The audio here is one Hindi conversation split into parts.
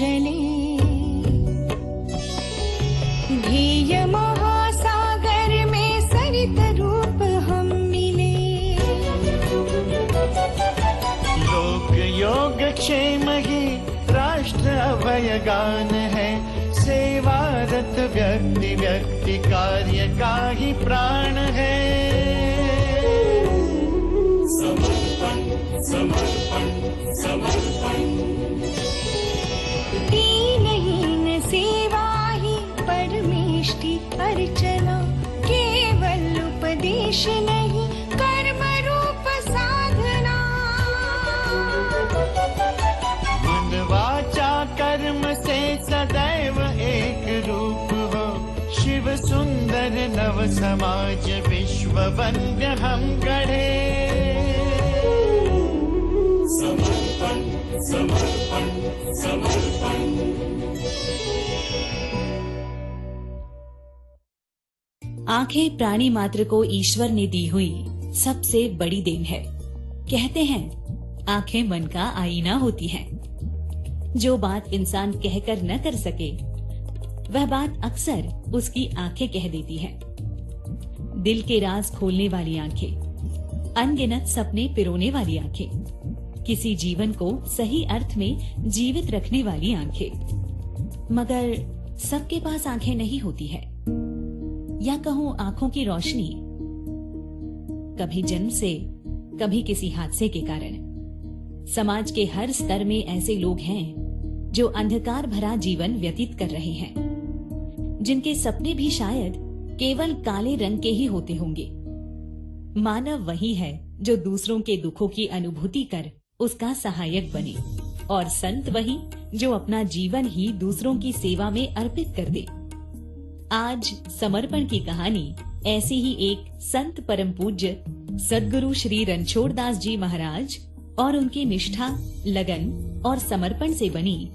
जले, ध्येय महासागर में सरित रूप हम मिले। लोक योग क्षेम ही राष्ट्र अभय गान है, सेवारत व्यक्ति व्यक्ति कार्य का ही प्राण है। समर्पण समर्पण समर्पण, दीनहीन सेवा ही परमेष्टि अर्चना, केवल उपदेश नहीं कर्म रूप साधना। मन वाचा कर्म से सदैव एक रूप हो, शिव सुंदर नव समाज विश्व वंद्य हम गढ़े। समर्पण समर्पण समर्पण। आंखें प्राणी मात्र को ईश्वर ने दी हुई सबसे बड़ी देन है। कहते हैं आंखें मन का आईना होती हैं। जो बात इंसान कहकर न कर सके वह बात अक्सर उसकी आंखें कह देती हैं। दिल के राज खोलने वाली आंखें, अनगिनत सपने पिरोने वाली आंखें, किसी जीवन को सही अर्थ में जीवित रखने वाली आंखें। मगर सबके पास आंखें नहीं होती है, या कहूं आंखों की रोशनी कभी जन्म से, कभी किसी हादसे के कारण। समाज के हर स्तर में ऐसे लोग हैं जो अंधकार भरा जीवन व्यतीत कर रहे हैं, जिनके सपने भी शायद केवल काले रंग के ही होते होंगे। मानव वही है जो दूसरों के दुखों की अनुभूति कर उसका सहायक बने, और संत वही जो अपना जीवन ही दूसरों की सेवा में अर्पित कर दे। आज समर्पण की कहानी ऐसे ही एक संत परम पूज्य सद्गुरु श्री रणछोड़ दास जी महाराज और उनकी निष्ठा, लगन और समर्पण से बनी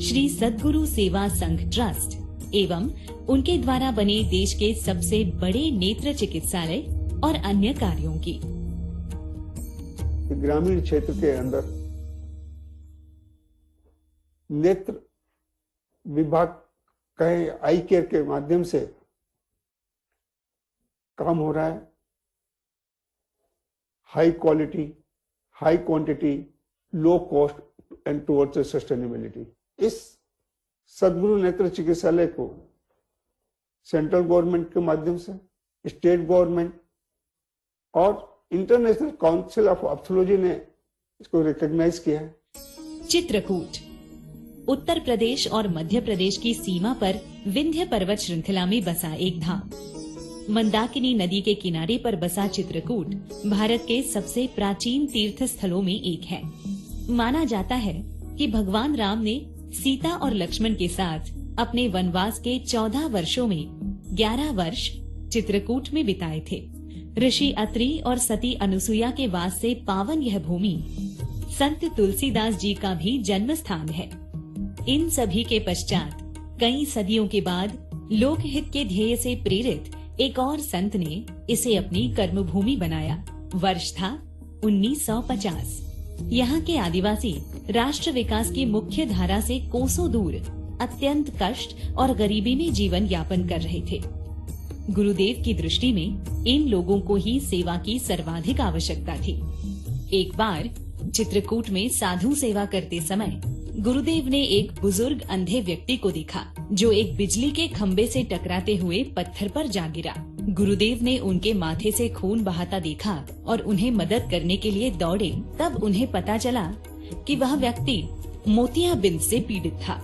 श्री सद्गुरु सेवा संघ ट्रस्ट एवं उनके द्वारा बने देश के सबसे बड़े नेत्र चिकित्सालय और अन्य कार्यों की। ग्रामीण क्षेत्र के अंदर नेत्र विभाग कहे आई केयर के माध्यम से काम हो रहा है। High quality, high quantity, low cost and towards sustainability. इस सद्गुरु नेत्र चिकित्सालय को सेंट्रल गवर्नमेंट के माध्यम से, स्टेट गवर्नमेंट और इंटरनेशनल काउंसिल ऑफ ऑप्थोलॉजी ने इसको रिकॉग्नाइज किया है। चित्रकूट उत्तर प्रदेश और मध्य प्रदेश की सीमा पर विंध्य पर्वत श्रृंखला में बसा एक धाम। मंदाकिनी नदी के किनारे पर बसा चित्रकूट भारत के सबसे प्राचीन तीर्थ स्थलों में एक है। माना जाता है कि भगवान राम ने सीता और लक्ष्मण के साथ अपने वनवास के 14 वर्षों में 11 वर्ष चित्रकूट में बिताए थे। ऋषि अत्रि और सती अनुसुईया के वास से पावन यह भूमि संत तुलसीदास जी का भी जन्म स्थान है। इन सभी के पश्चात कई सदियों के बाद लोकहित के ध्येय से प्रेरित एक और संत ने इसे अपनी कर्मभूमि बनाया। वर्ष था 1950। यहाँ के आदिवासी राष्ट्र विकास की मुख्य धारा से कोसों दूर अत्यंत कष्ट और गरीबी में जीवन यापन कर रहे थे। गुरुदेव की दृष्टि में इन लोगों को ही सेवा की सर्वाधिक आवश्यकता थी। एक बार चित्रकूट में साधु सेवा करते समय गुरुदेव ने एक बुजुर्ग अंधे व्यक्ति को देखा जो एक बिजली के खंबे से टकराते हुए पत्थर पर जा गिरा। गुरुदेव ने उनके माथे से खून बहाता देखा और उन्हें मदद करने के लिए दौड़े। तब उन्हें पता चला कि वह व्यक्ति मोतियाबिंद से पीड़ित था।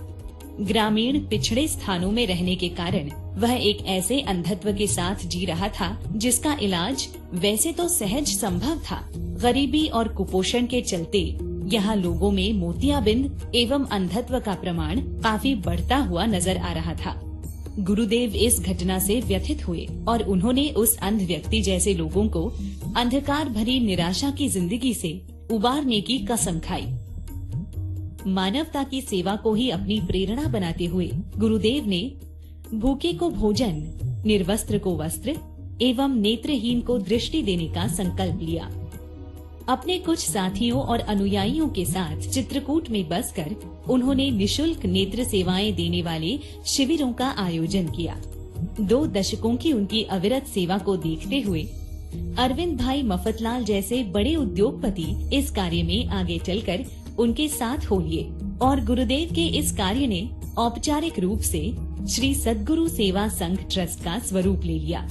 ग्रामीण पिछड़े स्थानों में रहने के कारण वह एक ऐसे अंधत्व के साथ जी रहा था जिसका इलाज वैसे तो सहज संभव था। गरीबी और कुपोषण के चलते यहाँ लोगों में मोतियाबिंद एवं अंधत्व का प्रमाण काफी बढ़ता हुआ नजर आ रहा था। गुरुदेव इस घटना से व्यथित हुए और उन्होंने उस अंध व्यक्ति जैसे लोगों को अंधकार भरी निराशा की जिंदगी से उबारने की कसम खाई। मानवता की सेवा को ही अपनी प्रेरणा बनाते हुए गुरुदेव ने भूखे को भोजन, निर्वस्त्र को वस्त्र एवं नेत्रहीन को दृष्टि देने का संकल्प लिया। अपने कुछ साथियों और अनुयायियों के साथ चित्रकूट में बसकर उन्होंने निशुल्क नेत्र सेवाएं देने वाले शिविरों का आयोजन किया। 2 दशकों की उनकी अविरत सेवा को देखते हुए अरविंद भाई मफतलाल जैसे बड़े उद्योगपति इस कार्य में आगे चलकर उनके साथ हो लिए और गुरुदेव के इस कार्य ने औपचारिक रूप से श्री सद्गुरु सेवा संघ ट्रस्ट का स्वरूप ले लिया।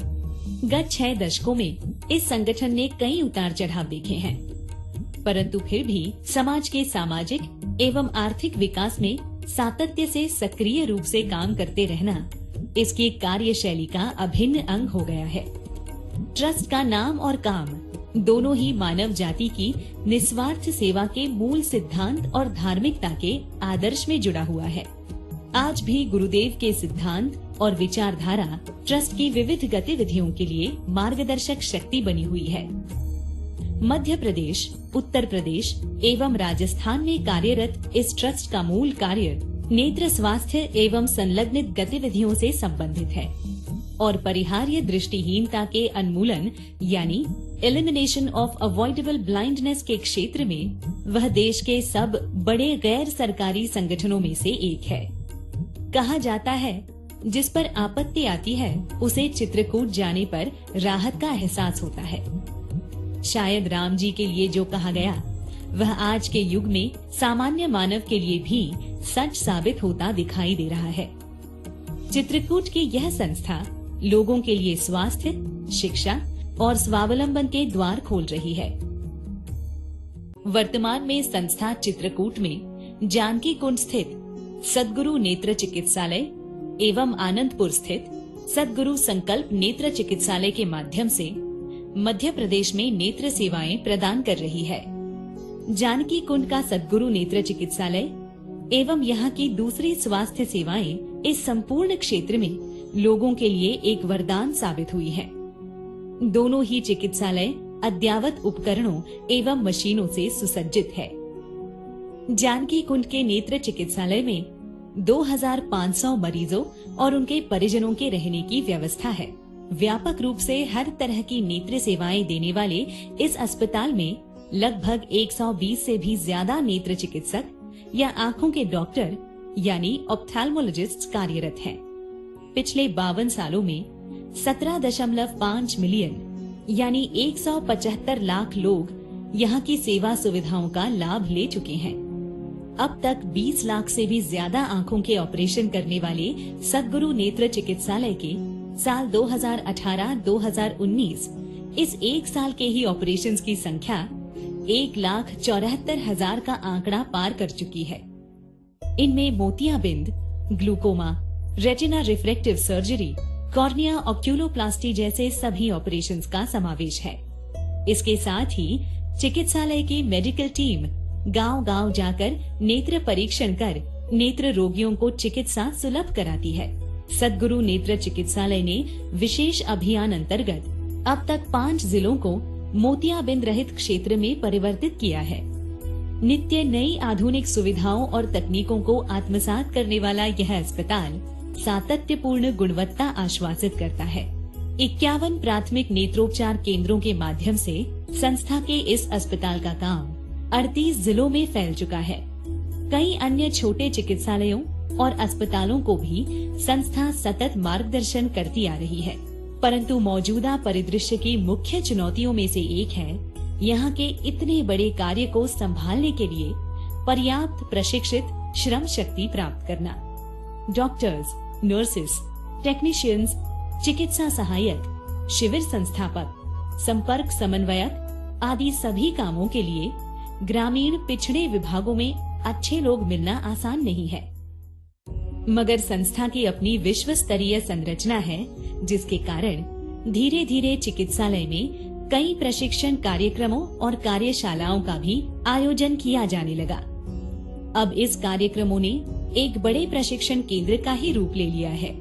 गत 6 दशकों में इस संगठन ने कई उतार चढ़ाव देखे हैं, परंतु फिर भी समाज के सामाजिक एवं आर्थिक विकास में सातत्य से सक्रिय रूप से काम करते रहना इसकी कार्यशैली का अभिन्न अंग हो गया है। ट्रस्ट का नाम और काम दोनों ही मानव जाति की निस्वार्थ सेवा के मूल सिद्धांत और धार्मिकता के आदर्श में जुड़ा हुआ है। आज भी गुरुदेव के सिद्धांत और विचारधारा ट्रस्ट की विविध गतिविधियों के लिए मार्गदर्शक शक्ति बनी हुई है। मध्य प्रदेश, उत्तर प्रदेश एवं राजस्थान में कार्यरत इस ट्रस्ट का मूल कार्य नेत्र स्वास्थ्य एवं संलग्नित गतिविधियों से संबंधित है और परिहार्य दृष्टिहीनता के उन्मूलन यानी एलिमिनेशन ऑफ अवॉइडेबल ब्लाइंडनेस के क्षेत्र में वह देश के सब बड़े गैर सरकारी संगठनों में से एक है। कहा जाता है, जिस पर आपत्ति आती है उसे चित्रकूट जाने पर राहत का एहसास होता है। शायद राम जी के लिए जो कहा गया वह आज के युग में सामान्य मानव के लिए भी सच साबित होता दिखाई दे रहा है। चित्रकूट की यह संस्था लोगों के लिए स्वास्थ्य, शिक्षा और स्वावलंबन के द्वार खोल रही है। वर्तमान में संस्था चित्रकूट में जानकी कुंड स्थित सद्गुरु नेत्र चिकित्सालय एवं आनंदपुर स्थित सद्गुरु संकल्प नेत्र चिकित्सालय के माध्यम से मध्य प्रदेश में नेत्र सेवाएं प्रदान कर रही है। जानकी कुंड का सद्गुरु नेत्र चिकित्सालय एवं यहाँ की दूसरी स्वास्थ्य सेवाएं इस संपूर्ण क्षेत्र में लोगों के लिए एक वरदान साबित हुई है। दोनों ही चिकित्सालय अद्यावत उपकरणों एवं मशीनों से सुसज्जित है। जानकी कुंड के नेत्र चिकित्सालय में 2500 मरीजों और उनके परिजनों के रहने की व्यवस्था है। व्यापक रूप से हर तरह की नेत्र सेवाएं देने वाले इस अस्पताल में लगभग 120 से भी ज्यादा नेत्र चिकित्सक या आंखों के डॉक्टर यानी ऑप्थेल्मोलॉजिस्ट कार्यरत हैं। पिछले 52 सालों में 17.5 मिलियन यानी 175 लाख लोग यहाँ की सेवा सुविधाओं का लाभ ले चुके हैं। अब तक 20 लाख से भी ज्यादा आंखों के ऑपरेशन करने वाले सद्गुरु नेत्र चिकित्सालय के साल 2018-2019 इस एक साल के ही ऑपरेशंस की संख्या 1,74,000 का आंकड़ा पार कर चुकी है। इनमें मोतियाबिंद, glaucoma, retina refractive surgery, cornea oculoplasty जैसे सभी ऑपरेशंस का समावेश है। इसके साथ ही चिकित्सालय की मेडिकल टीम गांव-गांव जाकर नेत्र परीक्षण कर नेत्र रोगियों को चिकित्सा सुलभ कराती है। सद्गुरु नेत्र चिकित्सालय ने विशेष अभियान अंतर्गत अब तक 5 जिलों को मोतियाबिंद रहित क्षेत्र में परिवर्तित किया है। नित्य नई आधुनिक सुविधाओं और तकनीकों को आत्मसात करने वाला यह अस्पताल सातत्यपूर्ण गुणवत्ता आश्वासित करता है। 51 प्राथमिक नेत्रोपचार केंद्रों के माध्यम से संस्था के इस अस्पताल का काम 38 जिलों में फैल चुका है। कई अन्य छोटे चिकित्सालयों और अस्पतालों को भी संस्था सतत मार्गदर्शन करती आ रही है, परंतु मौजूदा परिदृश्य की मुख्य चुनौतियों में से एक है यहाँ के इतने बड़े कार्य को संभालने के लिए पर्याप्त प्रशिक्षित श्रम शक्ति प्राप्त करना। डॉक्टर्स, नर्सेस, टेक्नीशियंस, चिकित्सा सहायक, शिविर संस्थापक, संपर्क समन्वयक आदि सभी कामों के लिए ग्रामीण पिछड़े विभागों में अच्छे लोग मिलना आसान नहीं है। मगर संस्था की अपनी विश्व स्तरीय संरचना है, जिसके कारण धीरे धीरे चिकित्सालय में कई प्रशिक्षण कार्यक्रमों और कार्यशालाओं का भी आयोजन किया जाने लगा। अब इस कार्यक्रमों ने एक बड़े प्रशिक्षण केंद्र का ही रूप ले लिया है।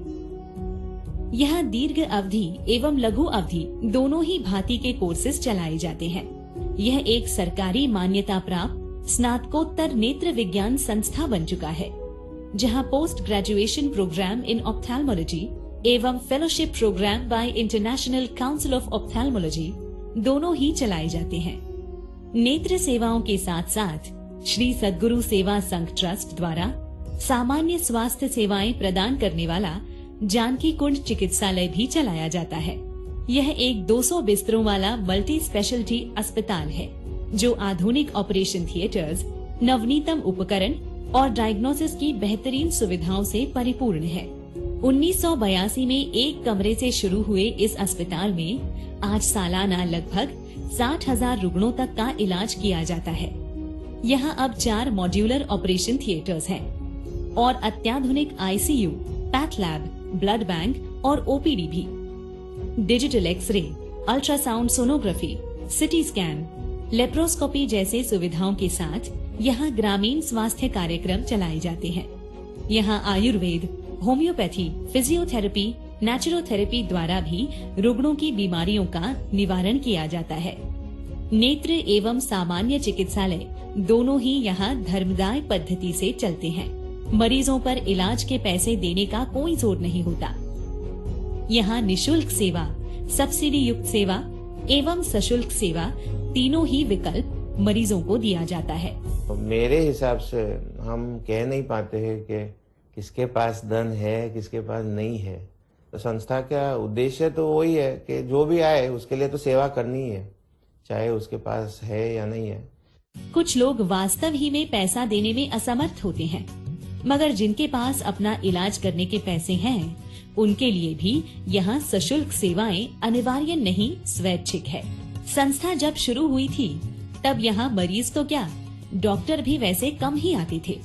यहाँ दीर्घ अवधि एवं लघु अवधि दोनों ही भांति के कोर्सेज चलाए जाते हैं। यह एक सरकारी मान्यता प्राप्त स्नातकोत्तर नेत्र विज्ञान संस्था बन चुका है, जहां post graduation programme in ophthalmology एवं fellowship programme by international council of ophthalmology दोनों ही चलाए जाते हैं। नेत्र सेवाओं के साथ साथ श्री सद्गुरु सेवा संघ ट्रस्ट द्वारा सामान्य स्वास्थ्य सेवाएं प्रदान करने वाला जानकी कुंड चिकित्सालय भी चलाया जाता है। यह एक 200 बिस्तरों वाला मल्टी स्पेशलिटी अस्पताल है जो आधुनिक ऑपरेशन थिएटर्स, नवनीतम उपकरण और डायग्नोसिस की बेहतरीन सुविधाओं से परिपूर्ण है। 1982 में एक कमरे से शुरू हुए इस अस्पताल में आज सालाना लगभग 60,000 रुग्णों तक का इलाज किया जाता है। यहाँ अब 4 मॉड्यूलर ऑपरेशन थिएटर्स हैं और अत्याधुनिक ICU, path lab, blood bank और ओपीडी भी। Digital x-ray, ultrasound sonography, CT scan, laparoscopy जैसे सुविधाओं के साथ यहाँ ग्रामीण स्वास्थ्य कार्यक्रम चलाए जाते हैं। यहाँ आयुर्वेद, होम्योपैथी, फिजियोथेरेपी, नेचुरोथेरेपी द्वारा भी रुग्णों की बीमारियों का निवारण किया जाता है। नेत्र एवं सामान्य चिकित्सालय दोनों ही यहाँ धर्मदाय पद्धति से चलते हैं। मरीजों पर इलाज के पैसे देने का कोई जोर नहीं होता। यहाँ निशुल्क सेवा, सब्सिडी युक्त सेवा एवं सशुल्क सेवा तीनों ही विकल्प मरीजों को दिया जाता है। मेरे हिसाब से हम कह नहीं पाते हैं कि किसके पास धन है, किसके पास नहीं है। तो संस्था का उद्देश्य तो वही है कि जो भी आए उसके लिए तो सेवा करनी है, चाहे उसके पास है या नहीं है। कुछ लोग वास्तव ही में पैसा देने में असमर्थ होते हैं, मगर जिनके पास अपना इलाज करने के पैसे हैं, उनके लिए भी यहाँ सशुल्क सेवाएं अनिवार्य नहीं, स्वैच्छिक है। संस्था जब शुरू हुई थी तब यहाँ मरीज तो क्या, डॉक्टर भी वैसे कम ही आते थे।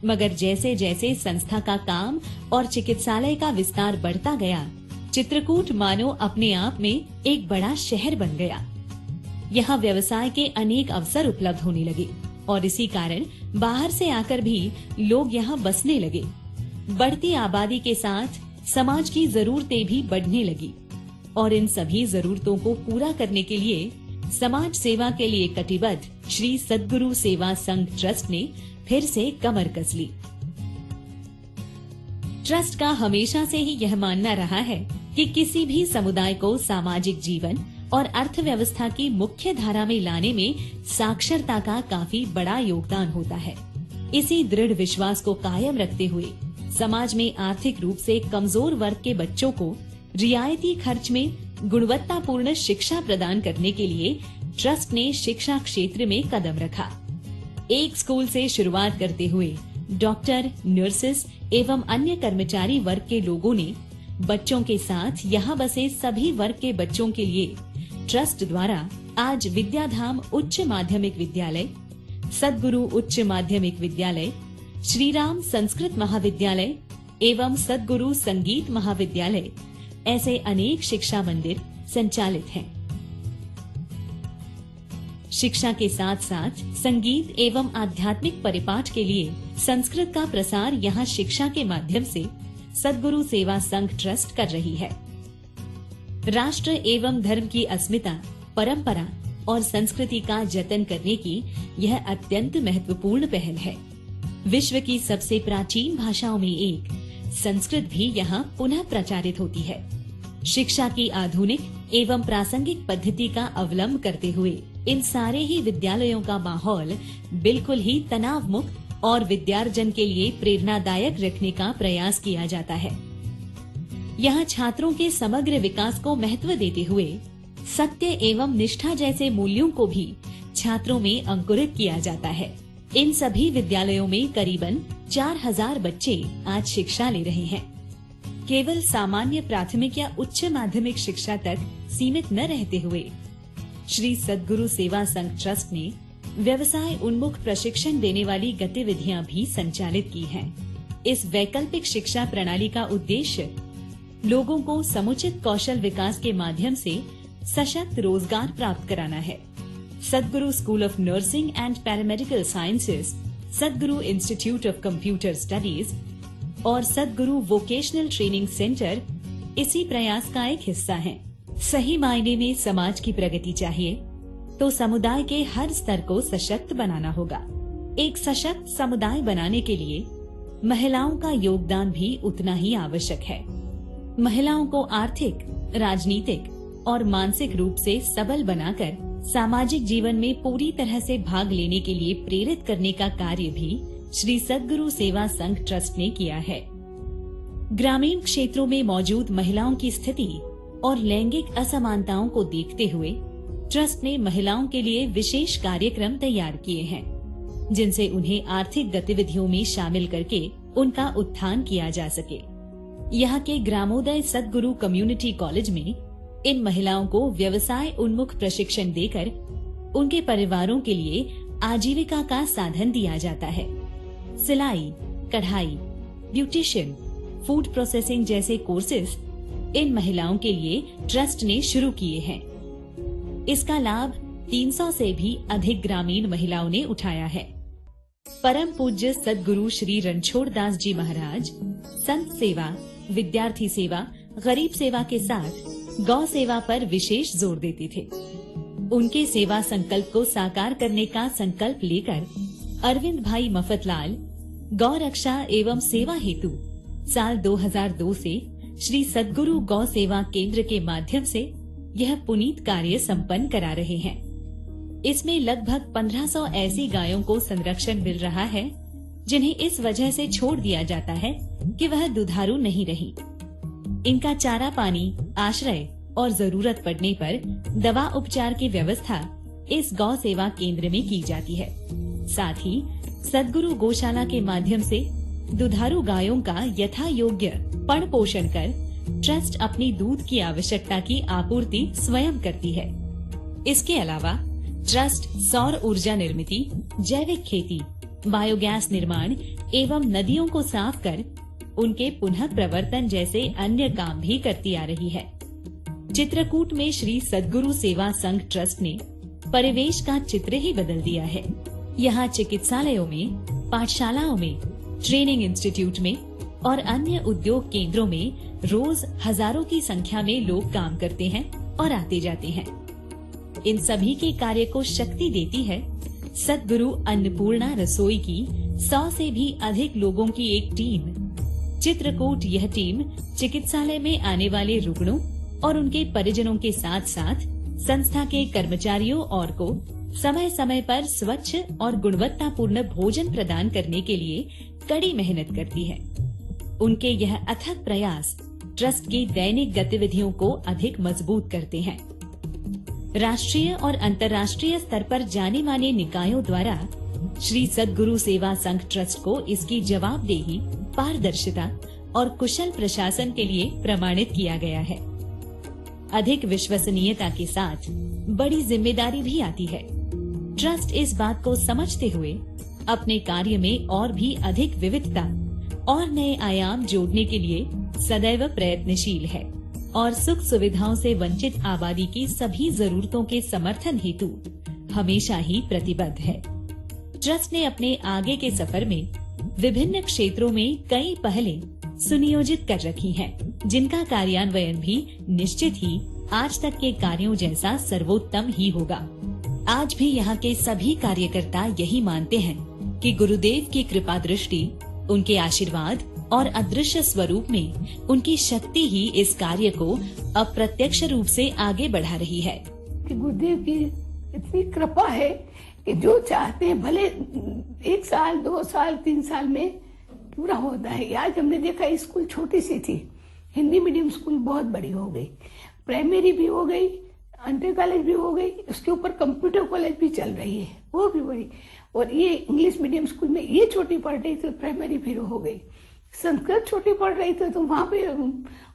मगर जैसे जैसे संस्था का काम और चिकित्सालय का विस्तार बढ़ता गया, चित्रकूट मानो अपने आप में एक बड़ा शहर बन गया। यहाँ व्यवसाय के अनेक अवसर उपलब्ध होने लगे और इसी कारण बाहर से आकर भी लोग यहाँ बसने लगे। बढ़ती आबादी के साथ समाज की जरूरतें भी बढ़ने लगी और इन सभी जरूरतों को पूरा करने के लिए समाज सेवा के लिए कटिबद्ध श्री सद्गुरु सेवा संघ ट्रस्ट ने फिर से कमर कस ली। ट्रस्ट का हमेशा से ही यह मानना रहा है कि किसी भी समुदाय को सामाजिक जीवन और अर्थव्यवस्था की मुख्य धारा में लाने में साक्षरता का काफी बड़ा योगदान होता है। इसी दृढ़ विश्वास को कायम रखते हुए समाज में आर्थिक रूप से कमजोर वर्ग के बच्चों को रियायती खर्च में गुणवत्तापूर्ण शिक्षा प्रदान करने के लिए ट्रस्ट ने शिक्षा क्षेत्र में कदम रखा। एक स्कूल से शुरुआत करते हुए डॉक्टर, नर्सेस एवं अन्य कर्मचारी वर्ग के लोगों ने बच्चों के साथ यहाँ बसे सभी वर्ग के बच्चों के लिए ट्रस्ट द्वारा आज विद्याधाम उच्च माध्यमिक विद्यालय, सद्गुरु उच्च माध्यमिक विद्यालय, श्रीराम संस्कृत महाविद्यालय एवं सद्गुरु संगीत महाविद्यालय ऐसे अनेक शिक्षा मंदिर संचालित हैं। शिक्षा के साथ साथ संगीत एवं आध्यात्मिक परिपाठ के लिए संस्कृत का प्रसार यहाँ शिक्षा के माध्यम से सद्गुरु सेवा संघ ट्रस्ट कर रही है। राष्ट्र एवं धर्म की अस्मिता, परंपरा और संस्कृति का जतन करने की यह अत्यंत महत्वपूर्ण पहल है। विश्व की सबसे प्राचीन भाषाओं में एक संस्कृत भी यहाँ पुनः प्रचारित होती है। शिक्षा की आधुनिक एवं प्रासंगिक पद्धति का अवलंब करते हुए इन सारे ही विद्यालयों का माहौल बिल्कुल ही तनाव मुक्त और विद्यार्जन के लिए प्रेरणादायक रखने का प्रयास किया जाता है। यहाँ छात्रों के समग्र विकास को महत्व देते हुए सत्य एवं निष्ठा जैसे मूल्यों को भी छात्रों में अंकुरित किया जाता है। इन सभी विद्यालयों में करीबन 4000 बच्चे आज शिक्षा ले रहे हैं। केवल सामान्य प्राथमिक या उच्च माध्यमिक शिक्षा तक सीमित न रहते हुए श्री सद्गुरु सेवा संघ ट्रस्ट ने व्यवसाय उन्मुख प्रशिक्षण देने वाली गतिविधियां भी संचालित की हैं। इस वैकल्पिक शिक्षा प्रणाली का उद्देश्य लोगों को समुचित कौशल विकास के माध्यम से सशक्त रोजगार प्राप्त कराना है। Sadguru school of nursing and paramedical sciences, Sadguru institute of computer studies और सद्गुरु वोकेशनल ट्रेनिंग सेंटर इसी प्रयास का एक हिस्सा हैं। सही मायने में समाज की प्रगति चाहिए तो समुदाय के हर स्तर को सशक्त बनाना होगा। एक सशक्त समुदाय बनाने के लिए महिलाओं का योगदान भी उतना ही आवश्यक है। महिलाओं को आर्थिक, राजनीतिक और मानसिक रूप से सबल बनाकर सामाजिक जीवन में पूरी तरह से भाग लेने के लिए प्रेरित करने का कार्य भी श्री सद्गुरु सेवा संघ ट्रस्ट ने किया है। ग्रामीण क्षेत्रों में मौजूद महिलाओं की स्थिति और लैंगिक असमानताओं को देखते हुए ट्रस्ट ने महिलाओं के लिए विशेष कार्यक्रम तैयार किए हैं, जिनसे उन्हें आर्थिक गतिविधियों में शामिल करके उनका उत्थान किया जा सके। यहाँ के ग्रामोदय सद्गुरु कम्युनिटी कॉलेज में इन महिलाओं को व्यवसाय उन्मुख प्रशिक्षण देकर उनके परिवारों के लिए आजीविका का साधन दिया जाता है। सिलाई, कढ़ाई, ब्यूटिशियन, फूड प्रोसेसिंग जैसे कोर्सेज इन महिलाओं के लिए ट्रस्ट ने शुरू किए हैं। इसका लाभ 300 से भी अधिक ग्रामीण महिलाओं ने उठाया है। परम पूज्य सद्गुरु श्री रणछोड़ दास जी महाराज संत सेवा, विद्यार्थी सेवा, गरीब सेवा के साथ गौ सेवा पर विशेष जोर देते थे। उनके सेवा संकल्प को साकार करने का संकल्प लेकर अरविंद भाई मफतलाल गौ रक्षा एवं सेवा हेतु साल 2002 से श्री सद्गुरु गौ सेवा केंद्र के माध्यम से यह पुनीत कार्य संपन्न करा रहे हैं। इसमें लगभग 1500 ऐसी गायों को संरक्षण मिल रहा है जिन्हें इस वजह से छोड़ दिया जाता है कि वह दुधारू नहीं रही। इनका चारा पानी, आश्रय और जरूरत पड़ने पर दवा उपचार की व्यवस्था इस गौ सेवा केंद्र में की जाती है। साथ ही सद्गुरु गौशाला के माध्यम से दुधारू गायों का यथा योग्य पण पोषण कर ट्रस्ट अपनी दूध की आवश्यकता की आपूर्ति स्वयं करती है। इसके अलावा ट्रस्ट सौर ऊर्जा निर्मिति, जैविक खेती, बायोगैस निर्माण एवं नदियों को साफ कर उनके पुनः प्रवर्तन जैसे अन्य काम भी करती आ रही है। चित्रकूट में श्री सद्गुरु सेवा संघ ट्रस्ट ने परिवेश का चित्र ही बदल दिया है। यहाँ चिकित्सालयों में, पाठशालाओं में, ट्रेनिंग इंस्टीट्यूट में और अन्य उद्योग केंद्रों में रोज हजारों की संख्या में लोग काम करते हैं और आते जाते हैं। इन सभी के कार्य को शक्ति देती है सद्गुरु अन्नपूर्णा रसोई की 100 से भी अधिक लोगों की एक टीम। चित्रकूट यह टीम चिकित्सालय में आने वाले रुग्णों और उनके परिजनों के साथ साथ संस्था के कर्मचारियों और को समय समय पर स्वच्छ और गुणवत्तापूर्ण भोजन प्रदान करने के लिए कड़ी मेहनत करती है। उनके यह अथक प्रयास ट्रस्ट की दैनिक गतिविधियों को अधिक मजबूत करते हैं। राष्ट्रीय और अंतर्राष्ट्रीय स्तर पर जाने माने निकायों द्वारा श्री सद्गुरु सेवा संघ ट्रस्ट को इसकी जवाबदेही, पारदर्शिता और कुशल प्रशासन के लिए प्रमाणित किया गया है। अधिक विश्वसनीयता के साथ बड़ी जिम्मेदारी भी आती है। ट्रस्ट इस बात को समझते हुए अपने कार्य में और भी अधिक विविधता और नए आयाम जोड़ने के लिए सदैव प्रयत्नशील है और सुख सुविधाओं से वंचित आबादी की सभी जरूरतों के समर्थन हेतु हमेशा ही प्रतिबद्ध है। ट्रस्ट ने अपने आगे के सफर में विभिन्न क्षेत्रों में कई पहलें सुनियोजित कर रखी हैं, जिनका कार्यान्वयन भी निश्चित ही आज तक के कार्यों जैसा सर्वोत्तम ही होगा। आज भी यहाँ के सभी कार्यकर्ता यही मानते हैं कि गुरुदेव की कृपा दृष्टि, उनके आशीर्वाद और अदृश्य स्वरूप में उनकी शक्ति ही इस कार्य को अप्रत्यक्ष रूप से आगे बढ़ा रही है। कि गुरुदेव की इतनी कृपा है कि जो चाहते हैं भले 1 साल, 2 साल, 3 साल में पूरा होता है। आज हमने देखा स्कूल छोटी सी थी, हिंदी मीडियम स्कूल बहुत बड़ी हो गई, प्राइमरी भी हो गई, अंडर कॉलेज भी हो गई, उसके ऊपर कंप्यूटर कॉलेज भी चल रही है, वो भी बड़ी। और ये इंग्लिश मीडियम स्कूल में ये छोटी पढ़ रही थी, प्राइमरी फिर हो गई। संस्कृत छोटी पढ़ रही थी तो वहाँ पे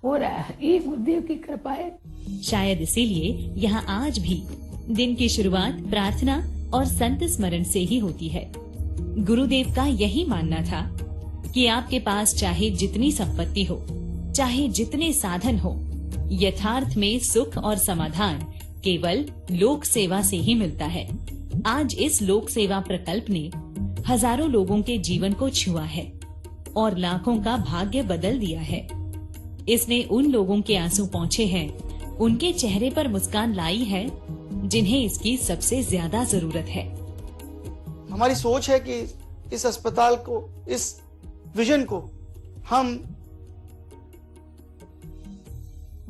हो रहा है। ये गुरुदेव की कृपा है। शायद इसीलिए यहाँ आज भी दिन की शुरुआत प्रार्थना और संत स्मरण से ही होती है। गुरुदेव का यही मानना था कि आपके पास चाहे जितनी संपत्ति हो, चाहे जितने साधन हो, यथार्थ में सुख और समाधान केवल लोक सेवा से ही मिलता है। आज इस लोक सेवा प्रकल्प ने हजारों लोगों के जीवन को छुआ है और लाखों का भाग्य बदल दिया है। इसने उन लोगों के आंसू पोंछे हैं, उनके चेहरे पर मुस्कान लाई है जिन्हें इसकी सबसे ज्यादा जरूरत है। हमारी सोच है कि इस अस्पताल को, इस विजन को हम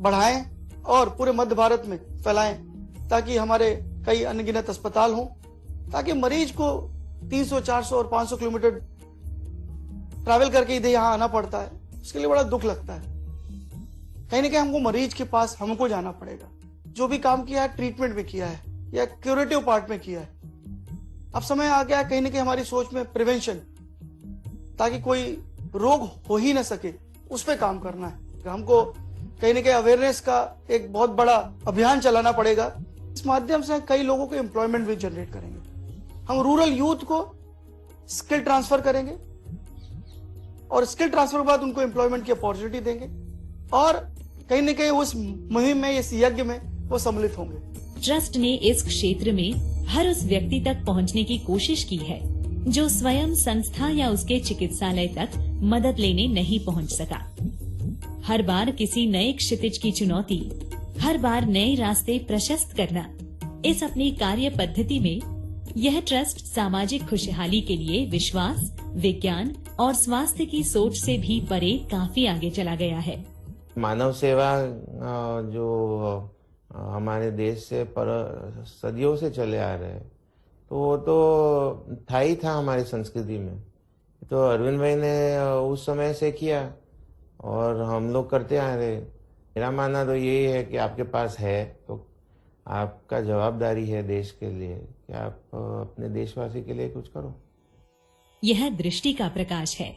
बढ़ाएं और पूरे मध्य भारत में फैलाएं ताकि हमारे कई अनगिनत अस्पताल हों, ताकि मरीज को 300, 400 और 500 किलोमीटर ट्रैवल करके इधर यहाँ आना पड़ता है, उसके लिए बड़ा दुख लगता है। कहीं ना कहीं हमको मरीज के पास हमको जाना पड़ेगा। जो भी काम किया है ट्रीटमेंट में किया है या क्यूरेटिव पार्ट में किया है। अब समय आ गया कहीं ना कहीं हमारी सोच में प्रिवेंशन, ताकि कोई रोग हो ही ना सके, उस पर काम करना है। हमको कहीं ना कहीं अवेयरनेस का एक बहुत बड़ा अभियान चलाना पड़ेगा। इस माध्यम से कई लोगों को एम्प्लॉयमेंट भी जनरेट करेंगे। हम रूरल यूथ को स्किल ट्रांसफर करेंगे और स्किल ट्रांसफर के बाद उनको एम्प्लॉयमेंट की अपॉर्चुनिटी देंगे और कहीं ना कहीं उस मुहिम में, इस यज्ञ में वो सम्मिलित होंगे। ट्रस्ट ने इस क्षेत्र में हर उस व्यक्ति तक पहुंचने की कोशिश की है जो स्वयं संस्था या उसके चिकित्सालय तक मदद लेने नहीं पहुंच सका। हर बार किसी नए क्षितिज की चुनौती, हर बार नए रास्ते प्रशस्त करना, इस अपनी कार्य पद्धति में यह ट्रस्ट सामाजिक खुशहाली के लिए विश्वास, विज्ञान और स्वास्थ्य की सोच से भी परे काफी आगे चला गया है। मानव सेवा जो हमारे देश से पर सदियों से चले आ रहे हैं, तो वो तो था ही था हमारी संस्कृति में। तो अरविंद भाई ने उस समय से किया और हम लोग करते आ रहे। मेरा मानना तो यही है कि आपके पास है तो आपका जवाबदारी है देश के लिए कि आप अपने देशवासी के लिए कुछ करो। यह दृष्टि का प्रकाश है,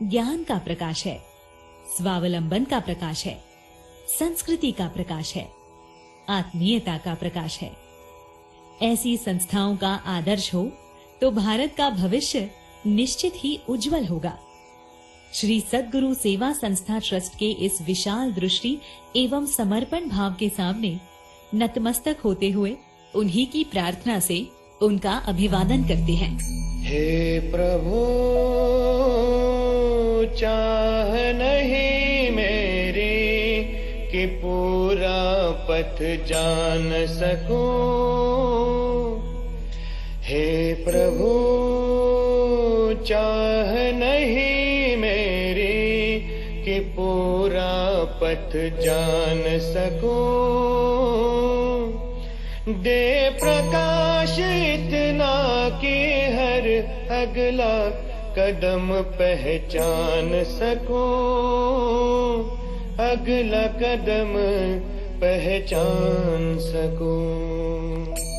ज्ञान का प्रकाश है, स्वावलंबन का प्रकाश है, संस्कृति का प्रकाश है, आत्मीयता का प्रकाश है। ऐसी संस्थाओं का आदर्श हो तो भारत का भविष्य निश्चित ही उज्जवल होगा। श्री सद्गुरु सेवा संस्था ट्रस्ट के इस विशाल दृष्टि एवं समर्पण भाव के सामने नतमस्तक होते हुए उन्हीं की प्रार्थना से उनका अभिवादन करते हैं। हे प्रभु, चाह नहीं मेरी कि पूरा पथ जान सकूं। हे प्रभु, चाह नहीं मेरी कि पूरा पथ जान सकूं। दे प्रकाश इतना कि हर अगला कदम पहचान सकूं, अगला कदम पहचान सकूं।